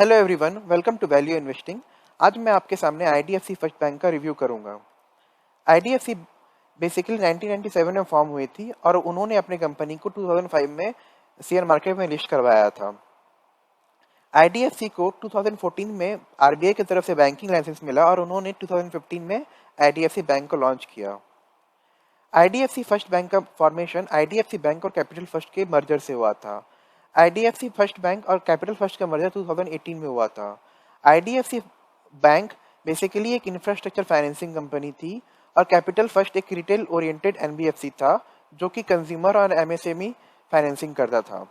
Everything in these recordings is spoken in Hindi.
Hello everyone, welcome to value investing. आज मैं आपके सामने आईडीएफसी फर्स्ट बैंक का रिव्यू करूंगा। आईडीएफसी बेसिकली 1997 में फॉर्म हुई थी और उन्होंने अपनी कंपनी को 2005 में शेयर मार्केट में लिस्ट करवाया था। आईडीएफसी को 2014 में आरबीआई की तरफ से बैंकिंग लाइसेंस मिला और उन्होंने 2015 में आईडीएफसी बैंक को लॉन्च किया। आईडीएफसी फर्स्ट बैंक का फॉर्मेशन आईडीएफसी बैंक और कैपिटल फर्स्ट के मर्जर से हुआ था। आईडीएफसी फर्स्ट बैंक और कैपिटल फर्स्ट का मर्जर 2018 में हुआ था। आईडीएफसी बैंक बेसिकली एक इंफ्रास्ट्रक्चर फाइनेंसिंग कंपनी थी और कैपिटल फर्स्ट एक रिटेल ओरिएंटेड एनबीएफसी था जो कि कंज्यूमर और एमएसएमई फाइनेंसिंग करता था।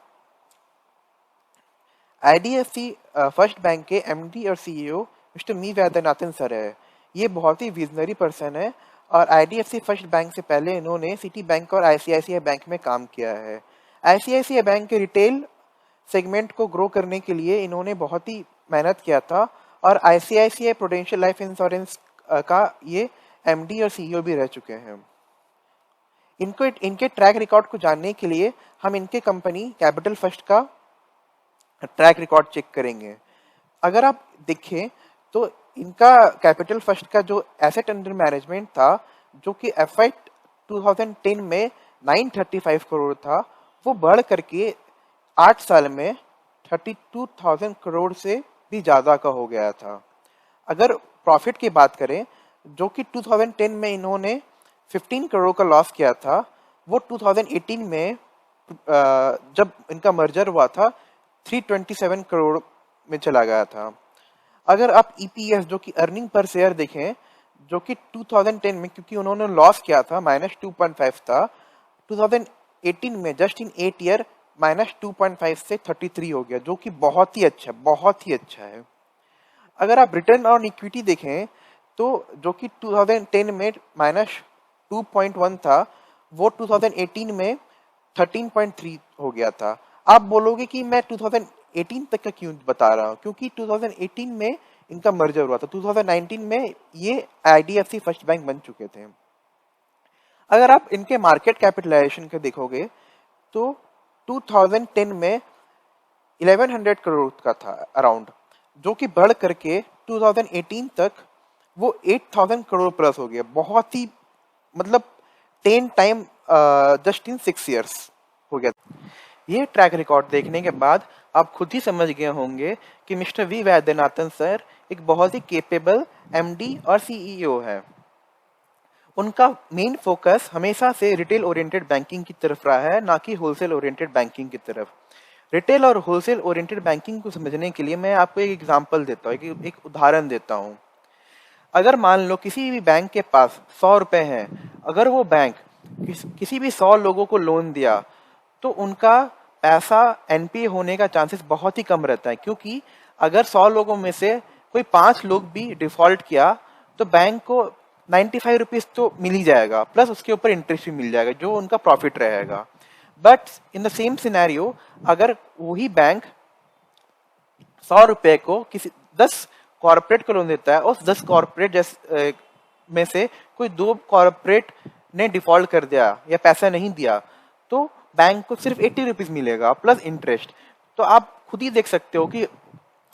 आईडीएफसी फर्स्ट बैंक के एमडी और सीईओ मिस्टर मी वैद्यनाथन सर है। ये बहुत ही विजनरी पर्सन है और आईडीएफसी फर्स्ट बैंक से पहले इन्होंने सिटी बैंक और आईसीआईसीआई बैंक में काम किया है। आईसीआईसीआई बैंक के रिटेल सेगमेंट को ग्रो करने के लिए इन्होंने बहुत ही मेहनत किया था और आईसीआईसीआई प्रूडेंशियल लाइफ इंश्योरेंस का ये एमडी और सीईओ भी रह चुके हैं। इनके ट्रैक रिकॉर्ड को जानने के लिए हम इनके कंपनी कैपिटल फर्स्ट का ट्रैक रिकॉर्ड चेक करेंगे। अगर आप देखें तो इनका कैपिटल फर्स्ट का जो एसेट अंडर मैनेजमेंट था जो कि एफआई 2010 में 935 करोड़ था, वो बढ़ करके 8 साल में 32,000 करोड़ से भी ज़्यादा का हो गया था। अगर प्रॉफिट की बात करें जो कि 2010 में इन्होंने 15 करोड़ का लॉस किया था, वो 2018 में जब इनका मर्जर हुआ था 327 करोड़ में चला गया था। अगर आप ईपीएस जो कि अर्निंग पर शेयर देखें जो कि 2010 में क्योंकि उन्होंने लॉस किया था -2.5 था, 2018 में जस्ट इन 8 ईयर -2.5 से 33 हो गया जो कि बहुत ही अच्छा है। अगर आप रिटर्न ऑन इक्विटी देखें तो जो कि 2010 में -2.1 था, वो 2018 में 13.3 हो गया था। आप बोलोगे कि मैं 2018 तक का क्यों बता रहा हूँ, क्योंकि 2018 में इनका मर्जर हुआ था, 2019 में ये आईडीएफसी फर्स्ट बैंक बन चुके थे। अगर आप इनके मार्केट कैपिटलाइजेशन को देखोगे तो 2010 में 1100 करोड़ का था अराउंड, जो कि बढ़ करके 2018 तक वो 8000 करोड़ प्लस हो गया। बहुत ही मतलब 10 टाइम जस्ट इन 6 इयर्स हो गया। ये ट्रैक रिकॉर्ड देखने के बाद आप खुद ही समझ गए होंगे कि मिस्टर वी वैद्यनाथन सर एक बहुत ही केपेबल एमडी और सीईओ है। उनका मेन फोकस हमेशा से रिटेल ओरिएंटेड बैंकिंग की तरफ रहा है, ना कि होलसेल ओरिएंटेड बैंकिंग की तरफ। रिटेल और होलसेल ओरिएंटेड बैंकिंग को समझने के लिए मैं आपको एक एग्जांपल देता हूँ, एक उदाहरण देता हूँ। अगर मान लो किसी भी बैंक के पास 100 रुपए हैं, अगर वो बैंक किसी भी 100 लोगों को लोन दिया तो उनका पैसा एनपीए होने का चांसेस बहुत ही कम रहता है, क्योंकि अगर 100 लोगों में से कोई 5 लोग भी डिफॉल्ट किया तो बैंक को 95 रुपीज तो मिल ही जाएगा, प्लस उसके ऊपर इंटरेस्ट भी मिल जाएगा जो उनका प्रॉफिट रहेगा। But in the same scenario अगर वही बैंक 100 रुपए को किसी 10 कॉर्पोरेट को लोन देता है, उस 10 कॉर्पोरेट में से कोई 2 कॉर्पोरेट ने डिफॉल्ट कर दिया या पैसा नहीं दिया, तो बैंक को सिर्फ 80 रुपीज मिलेगा प्लस इंटरेस्ट। तो आप खुद ही देख सकते हो कि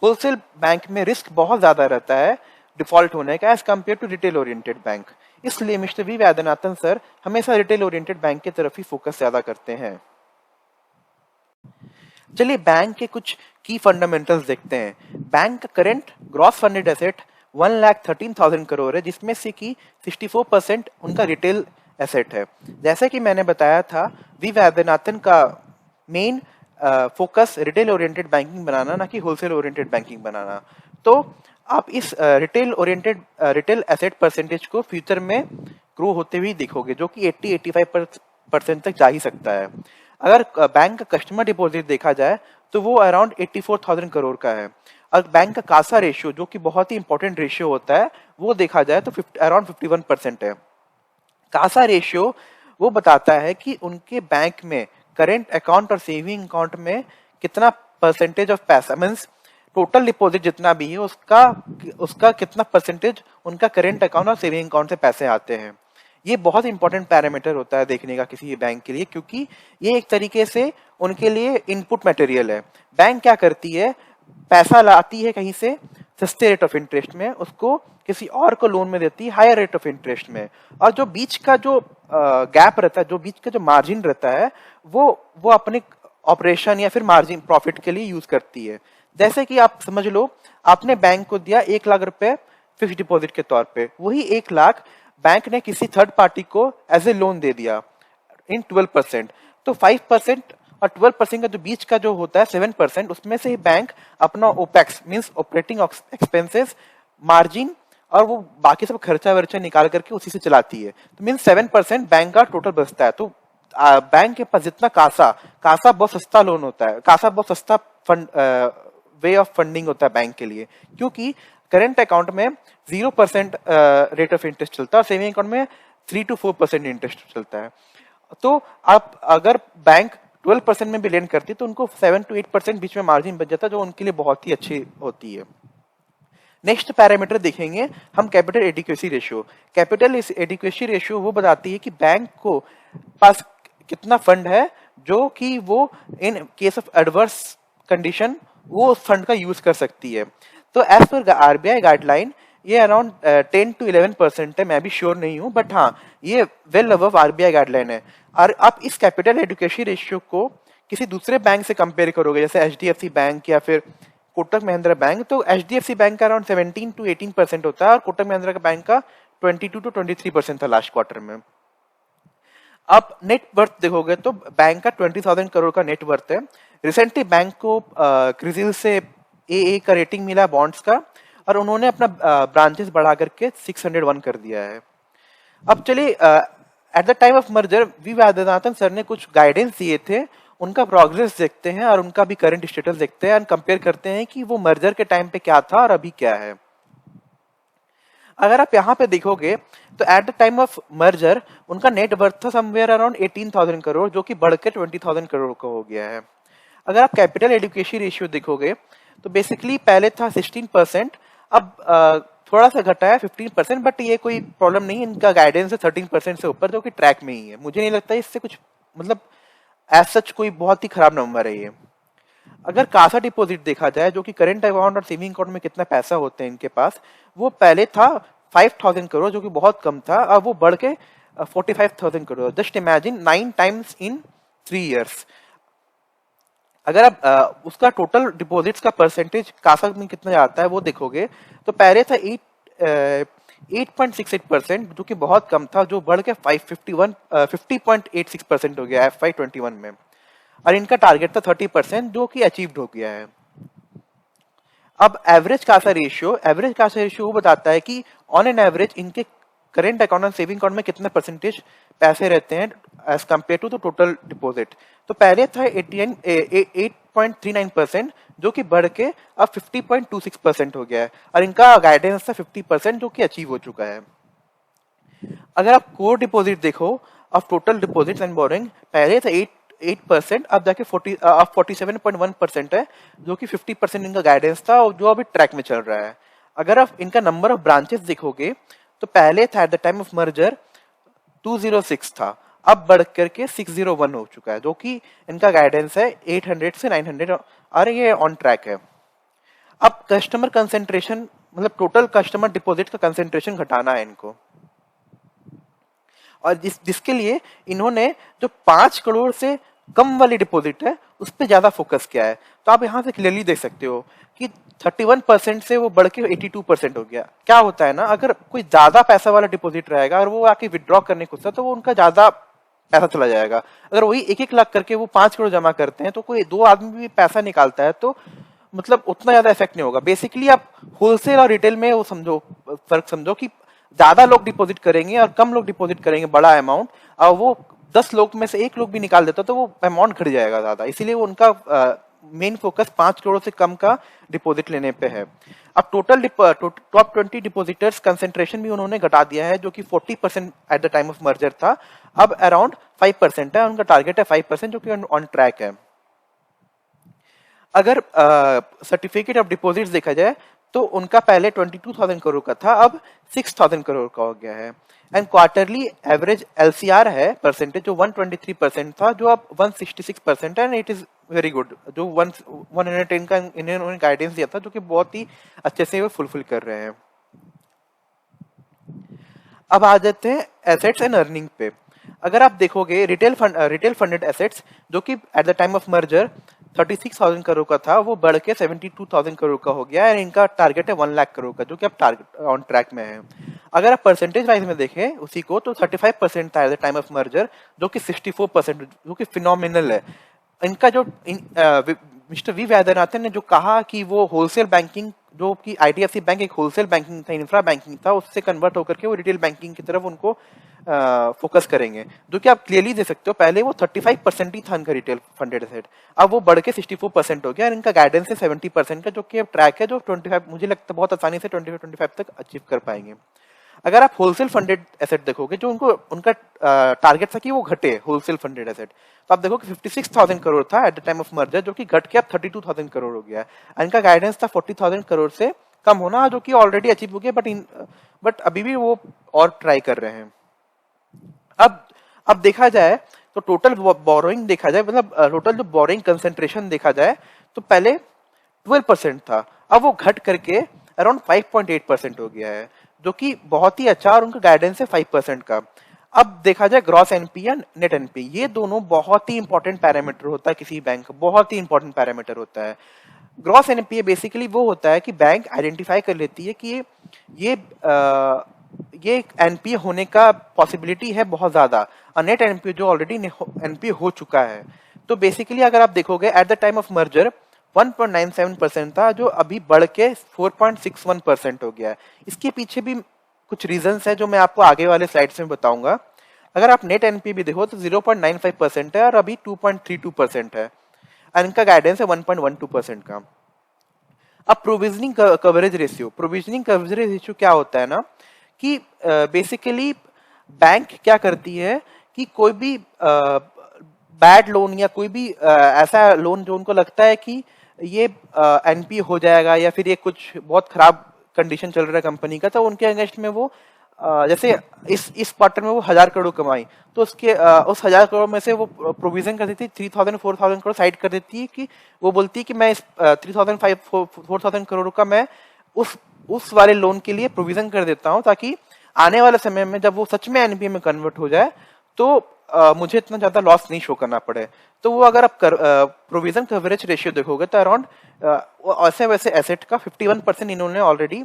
होलसेल बैंक में रिस्क बहुत ज्यादा रहता है डिफॉल्ट होने का as compare to retail oriented bank. इसलिए मिस्टर वी वैद्यनाथन सर हमेशा रिटेल ओरिएंटेड बैंक की तरफ ही फोकस ज्यादा करते हैं। चलिए बैंक के कुछ की फंडामेंटल्स देखते हैं। बैंक का current gross funded asset 1,13,000 crore है, जिसमें से कि 64% उनका रिटेल एसेट है। जैसे कि मैंने बताया था, वी वैद्यनाथन का main focus retail oriented banking बनाना, ना कि होलसेल ओरिएंटेड बैंकिंग बनाना। तो आप इस रिटेल एसेट परसेंटेज को फ्यूचर में ग्रो होते हुए देखोगे, जो कि 80-85% तक जा ही सकता है। अगर बैंक का कस्टमर डिपॉजिट देखा जाए तो वो अराउंड 84,000 करोड़ का है। अगर बैंक का कासा रेशियो, जो कि बहुत ही इंपॉर्टेंट रेशियो होता है, वो देखा जाए तो अराउंड 51% है। कासा रेशियो वो बताता है कि उनके बैंक में करेंट अकाउंट और सेविंग अकाउंट में कितना परसेंटेज ऑफ पैसा, मीन्स टोटल डिपॉजिट जितना भी है उसका कितना परसेंटेज उनका करेंट अकाउंट और सेविंग अकाउंट से पैसे आते हैं। ये बहुत इंपॉर्टेंट पैरामीटर होता है देखने का किसी बैंक के लिए, क्योंकि ये एक तरीके से उनके लिए इनपुट मटेरियल है। बैंक क्या करती है, पैसा लाती है कहीं से सस्ते रेट ऑफ इंटरेस्ट में, उसको किसी और को लोन में देती है हायर रेट ऑफ इंटरेस्ट में, और जो बीच का जो गैप रहता है, जो बीच का जो मार्जिन रहता है, वो अपने ऑपरेशन या फिर मार्जिन प्रॉफिट के लिए यूज करती है। जैसे कि आप समझ लो, आपने बैंक को दिया 1 लाख रुपए फिक्स डिपॉजिट के तौर पे, वही 1 लाख बैंक ने किसी थर्ड पार्टी को एज ए लोन दे दिया इन 12%। तो 5% और 12% का जो बीच का जो होता है 7%, उसमें से ही बैंक अपना opex means operating expenses, margin और वो बाकी सब खर्चा वर्चा निकाल करके उसी से चलाती है। तो मींस 7% बैंक का टोटल बचता है। तो बैंक के पास जितना कासा बहुत सस्ता लोन होता है, कासा बहुत सस्ता फंड वे ऑफ फंडिंग होता है बैंक के लिए, क्योंकि करेंट अकाउंट में 0% रेट ऑफ इंटरेस्ट चलता है और सेविंग अकाउंट में 3 to 4% इंटरेस्ट चलता है। तो आप अगर बैंक 12% में भी लेंड करती है तो उनको 7 to 8% बीच में मार्जिन बच जाता है, जो उनके लिए बहुत ही अच्छी होती है। नेक्स्ट पैरामीटर देखेंगे हम, capital adequacy ratio. Capital adequacy ratio वो बताती है कि बैंक को पास कितना फंड है जो कि वो in case of adverse condition वो उस फंड का यूज कर सकती है। तो एज पर आरबीआई गाइडलाइन ये अराउंड 10 to 11% है, मैं भी श्योर नहीं हूं, बट हाँ ये वेल अबव आरबीआई गाइडलाइन है। और आप इस कैपिटल एडुकेशन रेशियो को किसी दूसरे बैंक से कंपेयर करोगे, जैसे एचडीएफसी बैंक या फिर कोटक महिंद्रा बैंक, तो एचडीएफसी बैंक का अराउंड 17 to 18% होता है और कोटक महिंद्रा का बैंक का 22 to 23% था लास्ट क्वार्टर में। अब नेट वर्थ देखोगे तो बैंक का 20,000 करोड़ का नेट वर्थ है। रिसेंटली बैंक को क्रिजिल से AA का रेटिंग मिला बॉन्ड्स का, और उन्होंने अपना ब्रांचेस बढ़ा करके 601 कर दिया है। अब चलिए, at the time of merger V Vaidyanathan sir ने कुछ गाइडेंस दिए थे, उनका प्रोग्रेस देखते हैं और उनका भी करंट स्टेटस देखते हैं और कंपेयर करते हैं कि वो मर्जर के टाइम पे क्या था और अभी क्या है। अगर आप यहाँ पे देखोगे तो eight the time of merger उनका नेट वर्थ था समवेयर अराउंड 18,000 करोड़, जो कि बढ़ के 20,000 करोड़ का हो गया है। अगर आप कैपिटल एडुकेशन रेशियो देखोगे तो बेसिकली पहले था 16%, अब थोड़ा सा घटा है 15%, बट ये कोई प्रॉब्लम नहीं, इनका गाइडेंस है 13% से ऊपर, जो कि ट्रैक में ही है। मुझे नहीं लगता इससे कुछ मतलब एज सच कोई बहुत ही खराब नंबर है ये। अगर कासा डिपॉजिट देखा जाए, जो कि करंट अकाउंट और सेविंग अकाउंट में कितना पैसा होते हैं इनके पास, वो पहले था 5,000 करोड़, जो कि बहुत कम था, अब वो बढ़ के 45,000 crore. Just imagine 9 times in 3 years। अगर आप उसका टोटल डिपॉजिट्स का परसेंटेज कासा में कितना जाता है वो देखोगे तो पहले था 8.68%, जो कि बहुत कम था, जो बढ़ के 50.86% हो गया FY21 में, और इनका टारगेट था 30%, जो कि अचीव्ड हो गया है। अब एवरेज कासा रेशियो वो बताता है कि ऑन एन एवरेज इनके करेंट अकाउंट और सेविंग अकाउंट में कितना परसेंटेज पैसे रहते हैं as compare to the total deposit. तो पहले था 8.39%, जो कि बढ़ के अब 50.26% हो गया है, और इनका गाइडेंस था 50%, जो कि अचीव हो चुका है। अगर आप कोर डिपॉजिट देखो of total deposit and boring, पहले था 8%, अब जाके 47.1% है, जो कि 50% इनका गाइडेंस था और जो अभी ट्रैक में चल रहा है। अगर आप इनका नंबर ऑफ ब्रांचेस देखोगे तो पहले था eight the time of merger 206 था, अब बढ़ करके 601 हो चुका है, जो कि इनका गाइडेंस है 800 से 900, और ये ऑन ट्रैक है। अब कस्टमर कंसेंट्रेशन मतलब टोटल कस्टमर डिपॉजिट का कंसेंट्रेशन घटाना है इनको, और जिसके लिए इन्होंने जो 5 करोड़ से कम वाली डिपॉजिट है उस पर ज्यादा फोकस किया है। तो आप यहाँ से क्लियरली देख सकते हो कि 31% से वो बढ़ के 82% हो गया। क्या होता है ना, अगर कोई ज्यादा पैसा वाला डिपॉजिट रहेगा और वो आके विड्रॉ करने को तो वो उनका ज्यादा पैसा चला जाएगा। अगर वही 1-1 लाख करके वो 5 करोड़ जमा करते हैं तो कोई 2 आदमी भी पैसा निकालता है तो मतलब उतना ज्यादा इफेक्ट नहीं होगा। बेसिकली आप होलसेल और रिटेल में वो समझो, फर्क समझो कि ज्यादा लोग डिपॉजिट करेंगे और कम लोग डिपॉजिट करेंगे बड़ा अमाउंट, और वो 10 लोग में से 1 लोग भी निकाल देता तो वो अमाउंट घट जाएगा ज्यादा। इसीलिए वो उनका मेन फोकस 5 करोड़ से कम का डिपॉजिट लेने पे है। अब टोटल टॉप 20 डिपॉजिटर्स कंसेंट्रेशन भी उन्होंने घटा दिया है, जो कि 40% eight the time of merger था, अब अराउंड 5% है। उनका टारगेट है 5%, जो कि ऑन ट्रैक है। अगर सर्टिफिकेट ऑफ डिपॉजिट्स देखा जाए तो उनका पहले 22,000 करोड़ का था, अब 6,000 करोड़ का हो गया है। एंड क्वार्टरली एवरेज LCR है परसेंटेज, जो 123% था, जो अब 166% है, and it is very good, जो 110 का इन्होंने गाइडेंस दिया था, जो कि बहुत ही अच्छे से वो फुलफिल कर रहे हैं। अब आ जाते हैं एसेट्स एंड अर्निंग पे। अगर आप देखोगे रिटेल फंडेड एसेट्स, जो कि eight the time of merger 36,000 crore का था, वो बढ़ के 72,000 करोड़ का हो गया है। इनका टारगेट है 1 लाख करोड़ का, जो कि अब टारगेट ऑन ट्रैक में है। अगर आप परसेंटेज वाइज में देखें उसी को, तो 35% था eight the time of merger, जो कि 64%, जो कि फिनोमिनल है। इनका जो मिस्टर वी वैद्यनाथन ने जो कहा कि वो होलसेल बैंकिंग, जो कि आईडीएफसी बैंक एक होलसेल बैंकिंग था, इंफ्रा बैंकिंग था, उससे कन्वर्ट होकर के वो रिटेल बैंकिंग की तरफ उनको फोकस करेंगे, जो कि आप क्लियरली दे सकते हो। पहले वो 35% ही था इनका रिटेल फंडेड एसेट, अब वो बढ़ के 64% हो गया, और इनका गाइडेंस है 70% का, जो कि अब ट्रैक है, जो 25 मुझे लगता है बहुत आसानी से 25 तक अचीव कर पाएंगे। अगर आप होलसेल फंडेड एसेट देखोगे, जो उनको उनका टारगेट था कि वो घटे होलसेल फंडेड एसेट, तो आप देखो कि 56,000 करोड़ था eight the time of merger, जो कि घट के अब 32,000 करोड़ हो गया है। इनका गाइडेंस था 40,000 करोड़ से कम होना, जो कि ऑलरेडी अचीव हो गया, बट अभी भी वो और ट्राई कर रहे हैं। अब देखा जाए तो टोटल बोरोइंग देखा जाए, मतलब टोटल जो बोरोइंग कंसेंट्रेशन देखा जाए, तो पहले 12% था, अब वो घट करके अराउंड 5.8% हो गया है, जो कि बहुत ही अच्छा, और उनका गाइडेंस है 5% का। अब देखा जाए ग्रॉस एनपी या नेट एनपी, ये दोनों बहुत ही इंपॉर्टेंट पैरामीटर होता है किसी बैंक का, बहुत ही इंपॉर्टेंट पैरामीटर होता है। ग्रॉस एनपीए बेसिकली वो होता है कि बैंक आइडेंटिफाई कर लेती है कि ये ये एनपीए होने का पॉसिबिलिटी है बहुत ज्यादा, और नेट एनपीए जो ऑलरेडी एनपीए हो चुका है। तो बेसिकली अगर आप देखोगे eight the time of merger 1.97% था, जो अभी बढ़ के 4.61% हो गया है। इसके पीछे भी कुछ रीजंस है, जो मैं आपको आगे वाले स्लाइड्स में बताऊंगा। अगर आप नेट एनपीए भी देखो तो 0.95% है, और अभी 2.32% है, और इनका गाइडेंस है 1.12% का। अब प्रोविजनिंग कवरेज रेशियो क्या होता है ना, कि बेसिकली बैंक क्या करती है कि कोई भी बैड लोन या कोई भी ऐसा लोन जो उनको लगता है कि ये एनपी हो जाएगा, या फिर ये कुछ बहुत खराब कंडीशन चल रहा है कंपनी का, तो उनके अगेंस्ट में वो जैसे इस क्वार्टर में वो 1,000 करोड़ कमाई, तो उसके उस 1,000 करोड़ में से वो प्रोविजन कर देती है 3,000 4,000 करोड़ साइड कर देती है, कि वो बोलती है कि मैं इस 3,000 4,000 करोड़ का मैं उस वाले लोन के लिए प्रोविजन कर देता हूँ, ताकि आने वाले समय में जब वो सच में एनपीए में कन्वर्ट हो जाए, तो मुझे इतना ज्यादा लॉस नहीं शो करना पड़े। तो वो अगर आप प्रोविजन कवरेज रेशियो देखोगे, तो अराउंड ऐसे वैसे एसेट का 51% इन्होंने ऑलरेडी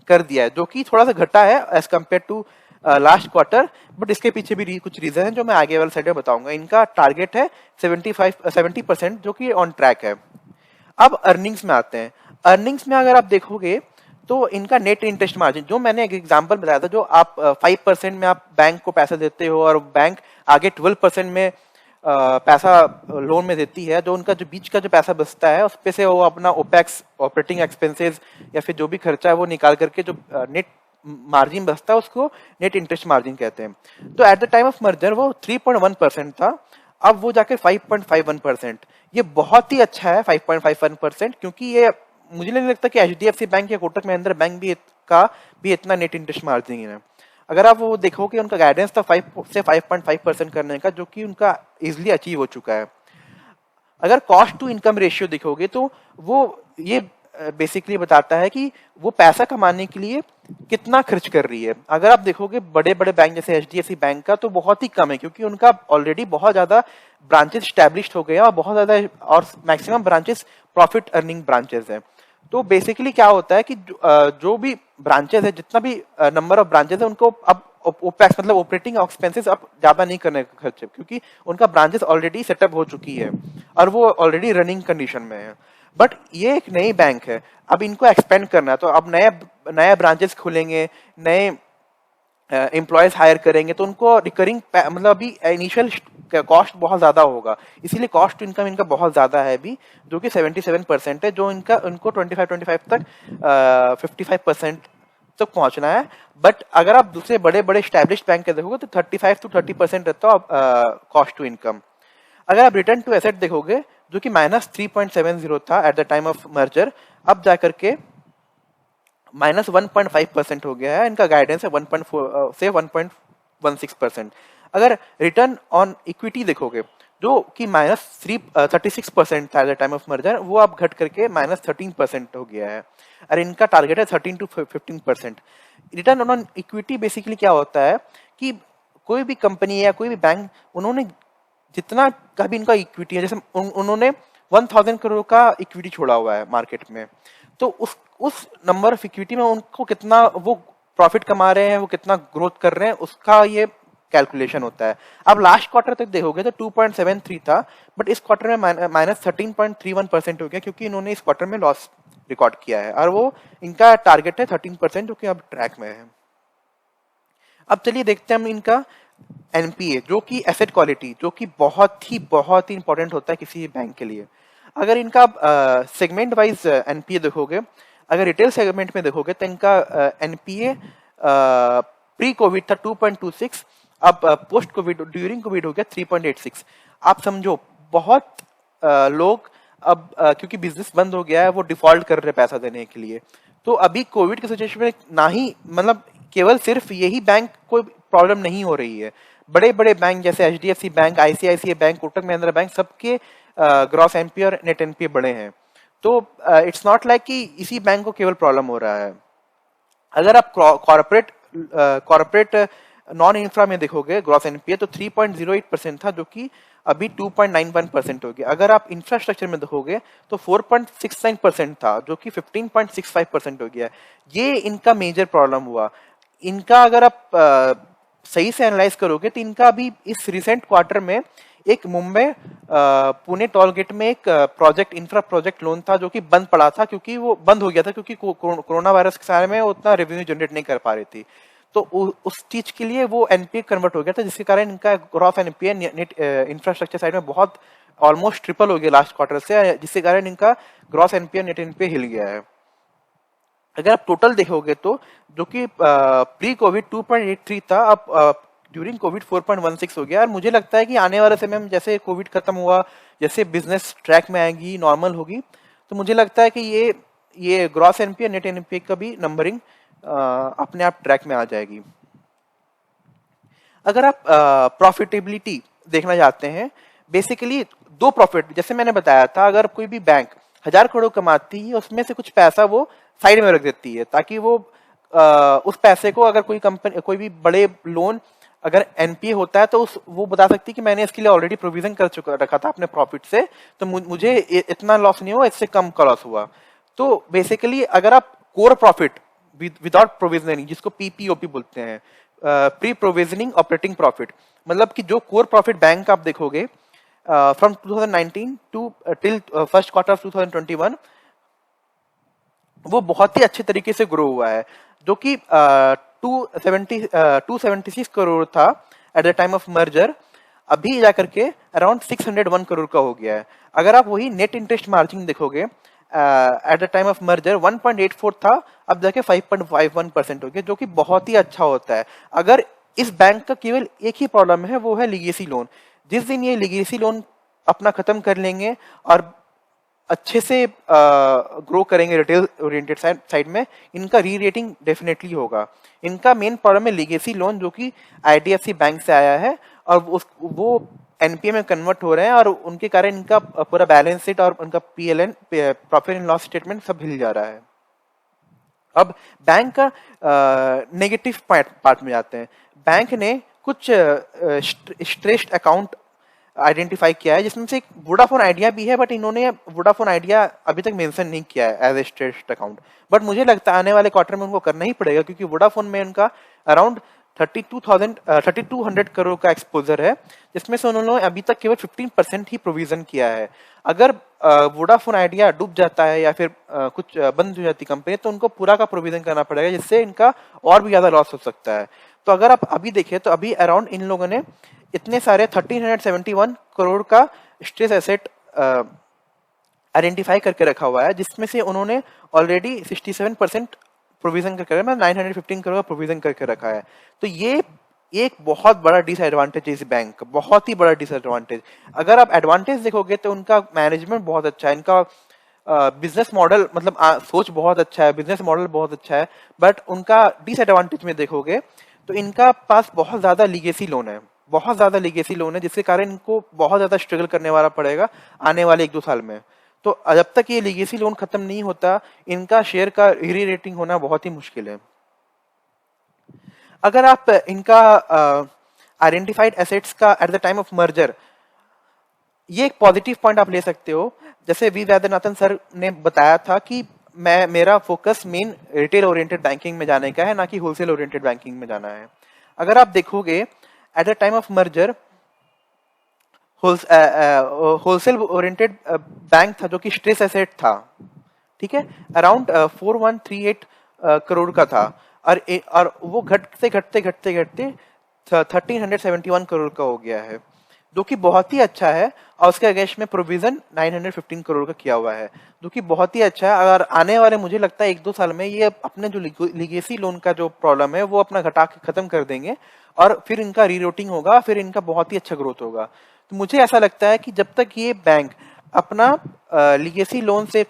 कर दिया है, जो कि थोड़ा सा घटा है as compare to last quarter, but इसके पीछे भी कुछ रीजन है, जो मैं आगे वाले साइड में बताऊंगा। इनका टारगेट है 70%, जो कि ऑन ट्रैक है। अब अर्निंग्स में आते हैं। अर्निंग्स में अगर आप देखोगे, तो इनका नेट इंटरेस्ट मार्जिन, जो मैंने एक एग्जांपल बताया था, जो आप 5% में आप बैंक को पैसा देते हो, और बैंक आगे 12% में पैसा लोन में देती है, जो उनका जो बीच का जो पैसा बचता है, उस पे से वो अपना ओपेक्स, ऑपरेटिंग एक्सपेंसेस, या फिर जो भी खर्चा है वो निकाल करके जो नेट मार्जिन बचता है, उसको नेट इंटरेस्ट मार्जिन कहते हैं। तो eight the time of merger वो 3.1% था, अब वो जाके 5.51%। ये बहुत ही अच्छा है 5.51%, क्योंकि ये मुझे नहीं लगता कि एचडीएफसी बैंक या कोटक महिंद्रा बैंक भी इतना नेट इंटरेस्ट मार्जिन है। अगर आप वो देखोगे, उनका गाइडेंस था 5 से 5.5% करने का, जो कि उनका इजिली अचीव हो चुका है। अगर कॉस्ट टू इनकम रेशियो देखोगे, तो वो ये बेसिकली बताता है कि वो पैसा कमाने के लिए कितना खर्च कर रही है। अगर आप देखोगे बड़े बड़े बैंक जैसे एचडीएफसी बैंक का, तो बहुत ही कम है, क्योंकि उनका ऑलरेडी बहुत ज्यादा ब्रांचेस स्टैब्लिश्ड हो गए हैं, और बहुत ज्यादा, और maximum branches profit earning branches हैं। तो बेसिकली क्या होता है कि जो भी ब्रांचेस है, जितना भी नंबर ऑफ ब्रांचेस है, उनको अब ओपैक्स मतलब ऑपरेटिंग एक्सपेंसेस अब ज्यादा नहीं करने का खर्च है, क्योंकि उनका ब्रांचेस ऑलरेडी सेटअप हो चुकी है, और वो ऑलरेडी रनिंग कंडीशन में है। बट ये एक नई बैंक है, अब इनको एक्सपेंड करना है, तो अब नए नए ब्रांचेस खुलेंगे, नए एम्प्लॉयज हायर करेंगे, तो उनको रिकरिंग मतलब अभी इनिशियल कॉस्ट बहुत ज्यादा होगा, इसीलिए कॉस्ट टू इनकम इनका बहुत ज्यादा है अभी, जो कि 77% है, जो उनको 25 तक 55% तक पहुंचना है। बट अगर आप दूसरे बड़े बड़े स्टैब्लिश बैंक के देखोगे, तो 35 to 30% रहता है कॉस्ट टू इनकम। अगर आप रिटर्न टू एसेट देखोगे, जो कि -3.70 था eight the time of merger, अब जाकर के -1.5% हो गया है। इनका गाइडेंस है 1.4 से 1.16%। अगर रिटर्न ऑन इक्विटी देखोगे, जो कि -36% था eight the time of merger, वो अब घट करके -13% हो गया है। और इनका टारगेट है 13 to 15%। Return on equity basically क्या होता है कि कोई भी कंपनी या कोई भी बैंक, उन्होंने जितना का भी इनका इक्विटी है, जैसे उन्होंने 1000 करोड़ का इक्विटी छोड़ा हुआ है मार्केट में, तो उस नंबर ऑफ इक्विटी में उनको कितना वो प्रॉफिट कमा रहे हैं, वो कितना ग्रोथ कर रहे हैं, उसका ये कैलकुलेशन होता है। अब लास्ट क्वार्टर तक देखोगे तो 2.73 था, बट इस क्वार्टर में -13.31% हो गया, क्योंकि इन्होंने इस क्वार्टर में लॉस रिकॉर्ड किया है, और वो इनका टारगेट है 13%, जो कि अब ट्रैक में है। अब चलिए देखते हैं हम इनका एनपीए, जो कि एसेट क्वालिटी, जो कि बहुत ही इंपॉर्टेंट होता है किसी बैंक के लिए। अगर इनका सेगमेंट वाइज एनपीए देखोगे, अगर रिटेल सेगमेंट में देखोगे तो इनका एनपीए प्री कोविड था 2.26, अब पोस्ट कोविड ड्यूरिंग कोविड हो गया 3.86। आप समझो बहुत लोग अब क्योंकि बिजनेस बंद हो गया है, वो डिफॉल्ट कर रहे हैं पैसा देने के लिए। तो अभी कोविड के सिचुएशन में ना ही मतलब केवल सिर्फ यही बैंक कोई प्रॉब्लम नहीं हो रही है, बड़े बड़े बैंक जैसे HDFC bank, ICICI bank, Kotak Mahindra bank, सबके ग्रॉस एनपीए और नेट एनपीए बड़े हैं। तो इट्स नॉट लाइक कि इसी बैंक को केवल प्रॉब्लम हो रहा है। अगर आप कॉर्पोरेट नॉन इंफ्रा में देखोगे ग्रॉस एनपीए तो 3.08% था, जो कि अभी 2.91% हो गया। अगर आप इंफ्रास्ट्रक्चर में देखोगे तो 4.69% था, जो कि 15.65% हो गया। ये इनका मेजर प्रॉब्लम हुआ। इनका अगर आप सही से एनालाइज करोगे तो इनका अभी इस रिसेंट क्वार्टर में एक मुंबई पुणे टोल गेट में एक प्रोजेक्ट, इंफ्रा प्रोजेक्ट लोन था, जो कि बंद पड़ा था, क्योंकि वो बंद हो गया था क्योंकि कोरोना वायरस के सारे में उतना रेवेन्यू जनरेट नहीं कर पा रही थी। तो उस चीज के लिए वो एनपीए कन्वर्ट हो गया था, जिसके कारण इनका gross NPA net infrastructure side में बहुत ऑलमोस्ट ट्रिपल हो गया लास्ट क्वार्टर से, जिसके कारण इनका ग्रॉस एनपीए नेट एनपीए हिल गया है। अगर आप टोटल देखोगे तो जो कि प्री कोविड 2.83 था, अब ड्यूरिंग कोविड 4.16 हो गया। और मुझे लगता है कि आने वाले समय में जैसे कोविड खत्म हुआ, जैसे बिजनेस ट्रैक में आएगी, नॉर्मल होगी, तो मुझे लगता है कि ये ग्रॉस एनपीए नेट एनपीए का भी नंबरिंग अपने आप ट्रैक में आ जाएगी। अगर आप प्रॉफिटेबिलिटी देखना चाहते हैं, बेसिकली दो प्रॉफिट, जैसे मैंने बताया था, अगर कोई भी बैंक 1000 करोड़ कमाती है, उसमें से कुछ पैसा वो साइड में रख देती है, ताकि वो उस पैसे को, अगर कोई कंपनी कोई भी बड़े लोन अगर एनपीए होता है, तो वो बता सकती है कि मैंने इसके लिए ऑलरेडी प्रोविजन कर चुका रखा था अपने प्रॉफिट से, तो मुझे इतना लॉस नहीं हुआ, इससे कम का लॉस हुआ। तो बेसिकली अगर आप कोर प्रॉफिट विदाउट प्रोविजनिंग, जिसको पीपीओपी बोलते हैं, प्री प्रोविजनिंग ऑपरेटिंग प्रॉफिट, मतलब कि जो कोर प्रॉफिट बैंक आप देखोगे from 2019 to till first quarter of 2021, वो बहुत ही अच्छे तरीके से ग्रो हुआ है, जो कि 276 करोड़ था eight the time of merger, अभी जाकर के अराउंड 601 करोड़ का हो गया है। अगर आप वही नेट इंटरेस्ट मार्जिन देखोगे eight the time of merger 1.84 था, अब जाके 5.51% हो गया, जो कि बहुत ही अच्छा होता है। अगर इस बैंक का केवल एक ही प्रॉब्लम है, वो है लीगेसी लोन। जिस दिन ये लीगेसी लोन अपना खत्म कर लेंगे और अच्छे से ग्रो करेंगे रिटेल ओरिएंटेड साइड में, इनका री रेटिंग डेफिनेटली होगा। इनका मेन प्रॉब्लम है लीगेसी लोन, जो कि आईडीएफसी बैंक से आया है, और वो एनपीए में कन्वर्ट हो रहे हैं, और उनके कारण इनका पूरा बैलेंस शीट और उनका पीएलएन, प्रॉफिट एंड लॉस स्टेटमेंट, सब हिल जा रहा है। अब बैंक का नेगेटिव पार्ट में जाते हैं। बैंक ने कुछ स्ट्रेस्ड अकाउंट आइडेंटिफाई किया है, जिसमें से एक वोडाफोन आइडिया भी है, बट इन्होंने वोडाफोन आइडिया अभी तक मेंशन नहीं किया है as a stressed account. But मुझे लगता है आने वाले क्वार्टर में उनको करना ही पड़ेगा, क्योंकि वोडाफोन में उनका अराउंड 3200 करोड़ का एक्सपोजर है, जिसमें से उन्होंने अभी तक केवल 15% ही प्रोविजन किया है। अगर वोडाफोन आइडिया डूब जाता है या फिर कुछ बंद हो जाती कंपनी, तो उनको पूरा का प्रोविजन करना पड़ेगा, जिससे इनका और भी ज्यादा लॉस हो सकता है। तो अगर आप अभी देखें तो अभी अराउंड इन लोगों ने इतने सारे 1371 करोड़ का स्ट्रेस एसेट आइडेंटिफाई करके रखा हुआ है, जिसमें से उन्होंने ऑलरेडी 67% प्रोविजन करके, मतलब 915 करोड़ का प्रोविजन करके रखा है। तो ये एक बहुत बड़ा डिसएडवांटेज है इस बैंक का, बहुत ही बड़ा डिसएडवांटेज। अगर आप एडवांटेज देखोगे तो उनका मैनेजमेंट बहुत अच्छा है, इनका बिजनेस मॉडल, मतलब सोच बहुत अच्छा है, बिजनेस मॉडल बहुत अच्छा है, बट उनका डिसएडवांटेज में देखोगे तो इनका पास बहुत ज्यादा लीगेसी लोन है। बहुत ज्यादा लीगेसी लोन है, जिसके कारण इनको बहुत ज्यादा स्ट्रगल करने वाला पड़ेगा आने वाले 1-2 साल में। तो जब तक ये लीगेसी लोन खत्म नहीं होता, इनका शेयर का री रेटिंग होना बहुत ही मुश्किल है। अगर आप इनका आइडेंटिफाइड एसेट्स का eight the time of merger, ये एक पॉजिटिव पॉइंट आप ले सकते हो। जैसे वी वैद्यनाथन सर ने बताया था कि मेरा focus main retail oriented banking में जाने का है, ना कि होलसेल ओरिएंटेड बैंकिंग में जाना है। अगर आप देखोगे eight the time of merger wholesale oriented bank था जो कि स्ट्रेस एसेट था, ठीक है, अराउंड 4138 करोड़ का था, और वो घटते घटते घटते घटते 1371 करोड़ का हो गया है, जो कि बहुत ही अच्छा है। और उसके अगेंस्ट में प्रोविजन 915 करोड़ का किया हुआ है, जो कि बहुत ही अच्छा है। अगर आने वाले, मुझे लगता है 1-2 साल में ये अपने जो लिगेसी लोन का जो प्रॉब्लम है वो अपना घटा के खत्म कर देंगे, और फिर इनका रीरोटिंग होगा, फिर इनका बहुत ही अच्छा ग्रोथ होगा। तो मुझे ऐसा लगता है कि जब तक ये बैंक अपना लिगेसी लोन से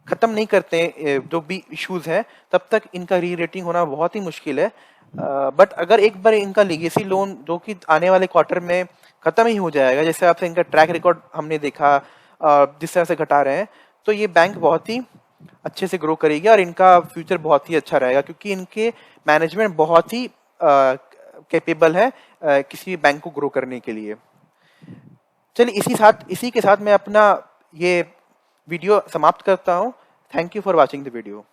खत्म नहीं करते जो भी इश्यूज हैं, तब तक इनका री रेटिंग होना बहुत ही मुश्किल है। बट अगर एक बार इनका लीगेसी लोन जो कि आने वाले क्वार्टर में खत्म ही हो जाएगा, जैसे आपसे इनका ट्रैक रिकॉर्ड हमने देखा, जिस तरह से घटा रहे हैं, तो ये बैंक बहुत ही अच्छे से ग्रो करेगी और इनका फ्यूचर बहुत ही अच्छा रहेगा, क्योंकि इनके मैनेजमेंट बहुत ही कैपेबल है किसी बैंक को ग्रो करने के लिए। चलिए इसी के साथ मैं अपना ये वीडियो समाप्त करता हूँ। Thank you for watching the video.